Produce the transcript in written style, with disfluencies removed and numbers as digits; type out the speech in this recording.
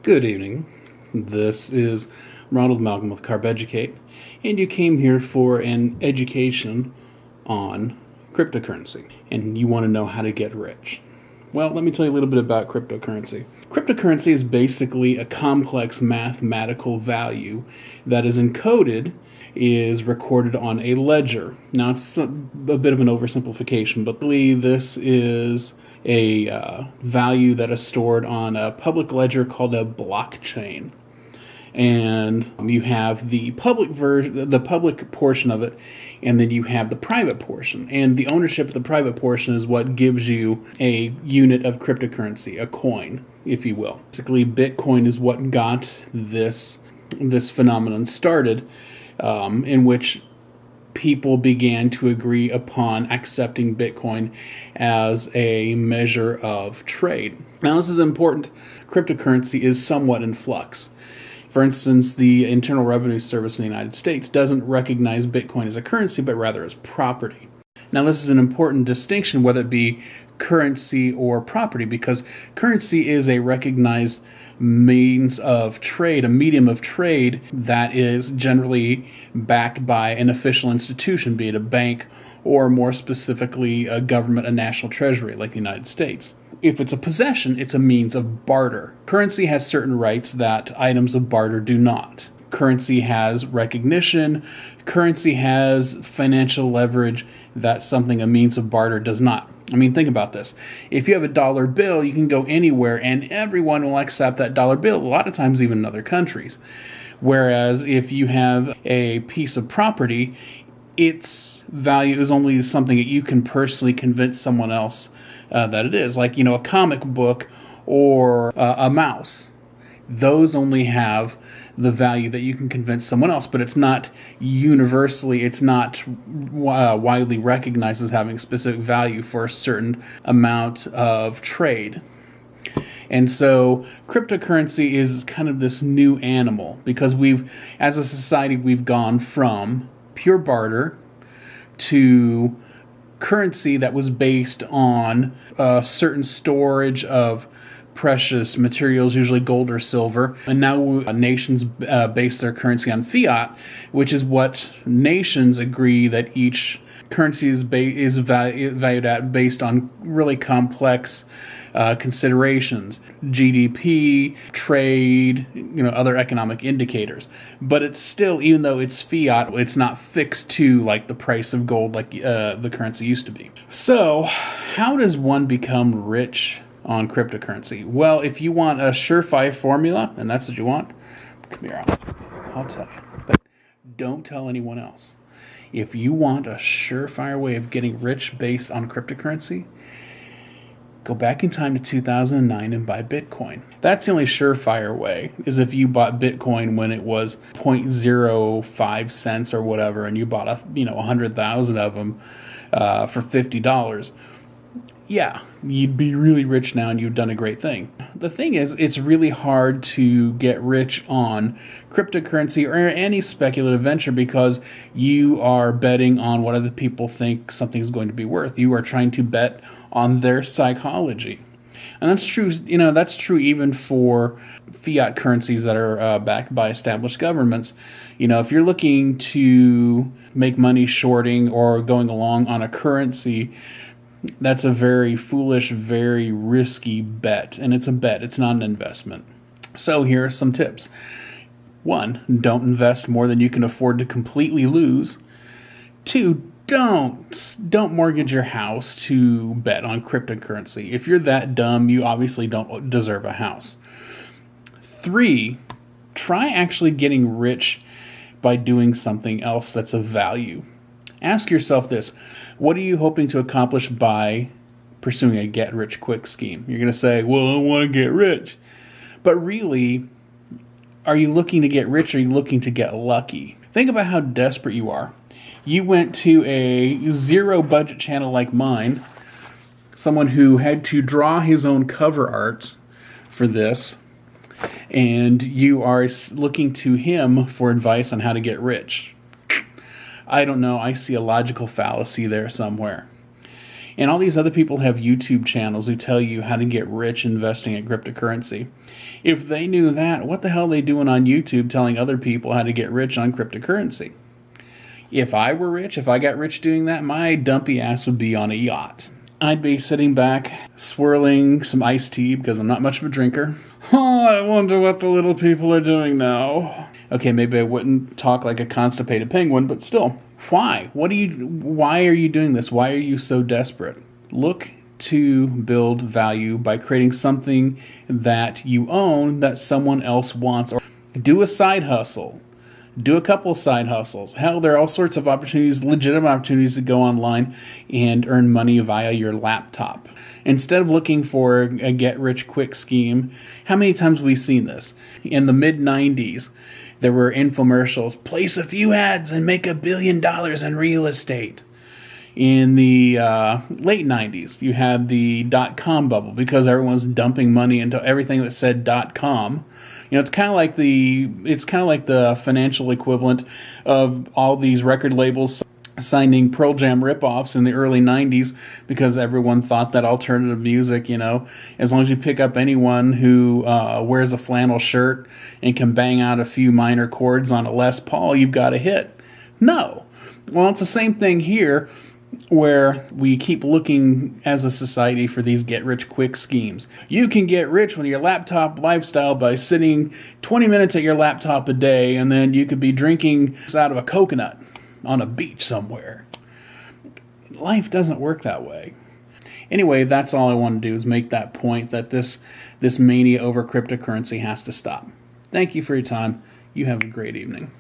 Good evening. This is Ronald Malcolm with Carb Educate, and you came here for an education on cryptocurrency, and you want to know how to get rich. Well, let me tell you a little bit about cryptocurrency. Cryptocurrency is basically a complex mathematical value that is encoded, is recorded on a ledger. Now, it's a bit of an oversimplification, but really this is a value that is stored on a public ledger called a blockchain. And you have the public version, the public portion of it, and then you have the private portion. And the ownership of the private portion is what gives you a unit of cryptocurrency, a coin, if you will. Basically, Bitcoin is what got this phenomenon started, in which people began to agree upon accepting Bitcoin as a measure of trade. Now, this is important. Cryptocurrency is somewhat in flux. For instance, the Internal Revenue Service in the United States doesn't recognize Bitcoin as a currency, but rather as property. Now, this is an important distinction, whether it be currency or property, because currency is a recognized means of trade, a medium of trade that is generally backed by an official institution, be it a bank or more specifically a government, a national treasury like the United States. If it's a possession, it's a means of barter. Currency has certain rights that items of barter do not. Currency has recognition. Currency has financial leverage that something a means of barter does not. I mean, think about this. If you have a dollar bill, you can go anywhere and everyone will accept that dollar bill, a lot of times even in other countries. Whereas if you have a piece of property, its value is only something that you can personally convince someone else that it is. Like, a comic book or a mouse. Those only have the value that you can convince someone else, but it's not universally, it's not widely recognized as having specific value for a certain amount of trade. And so cryptocurrency is kind of this new animal because as a society, we've gone from pure barter to currency that was based on a certain storage of precious materials, usually gold or silver. And now nations base their currency on fiat, which is what nations agree that each currency is valued at based on really complex considerations, GDP, trade, other economic indicators. But it's still, even though it's fiat, it's not fixed to like the price of gold like the currency used to be. So how does one become rich on cryptocurrency? Well, if you want a surefire formula, and that's what you want, come here, I'll tell you. But don't tell anyone else. If you want a surefire way of getting rich based on cryptocurrency, go back in time to 2009 and buy Bitcoin. That's the only surefire way, is if you bought Bitcoin when it was 0.05 cents or whatever, and you bought 100,000 of them for $50. Yeah, you'd be really rich now and you've done a great thing. The thing is, it's really hard to get rich on cryptocurrency or any speculative venture because you are betting on what other people think something's going to be worth. You are trying to bet on their psychology. And that's true, that's true even for fiat currencies that are backed by established governments. If you're looking to make money shorting or going along on a currency, that's a very foolish, very risky bet. And it's a bet. It's not an investment. So here are some tips. 1, don't invest more than you can afford to completely lose. 2, don't mortgage your house to bet on cryptocurrency. If you're that dumb, you obviously don't deserve a house. 3, try actually getting rich by doing something else that's of value. Ask yourself this: what are you hoping to accomplish by pursuing a get-rich-quick scheme? You're going to say, well, I want to get rich. But really, are you looking to get rich or are you looking to get lucky? Think about how desperate you are. You went to a zero-budget channel like mine, someone who had to draw his own cover art for this, and you are looking to him for advice on how to get rich. I don't know. I see a logical fallacy there somewhere. And all these other people have YouTube channels who tell you how to get rich investing in cryptocurrency. If they knew that, what the hell are they doing on YouTube telling other people how to get rich on cryptocurrency? If I were rich, if I got rich doing that, my dumpy ass would be on a yacht. I'd be sitting back, swirling some iced tea because I'm not much of a drinker. Oh, I wonder what the little people are doing now. Okay, maybe I wouldn't talk like a constipated penguin, but still. Why? Why are you doing this? Why are you so desperate? Look to build value by creating something that you own that someone else wants, or do a side hustle. Do a couple side hustles. Hell, there are all sorts of opportunities, legitimate opportunities to go online and earn money via your laptop. Instead of looking for a get-rich-quick scheme, how many times have we seen this? In the mid-90s, there were infomercials, place a few ads and make $1 billion in real estate. In the late 90s, you had the dot-com bubble because everyone's dumping money into everything that said .com. You know, it's kind of like the financial equivalent of all these record labels signing Pearl Jam ripoffs in the early 90s because everyone thought that alternative music, you know, as long as you pick up anyone who wears a flannel shirt and can bang out a few minor chords on a Les Paul, you've got a hit. No. Well, it's the same thing here, where we keep looking as a society for these get-rich-quick schemes. You can get rich with your laptop lifestyle by sitting 20 minutes at your laptop a day, and then you could be drinking out of a coconut on a beach somewhere. Life doesn't work that way. Anyway, that's all I want to do is make that point that this mania over cryptocurrency has to stop. Thank you for your time. You have a great evening.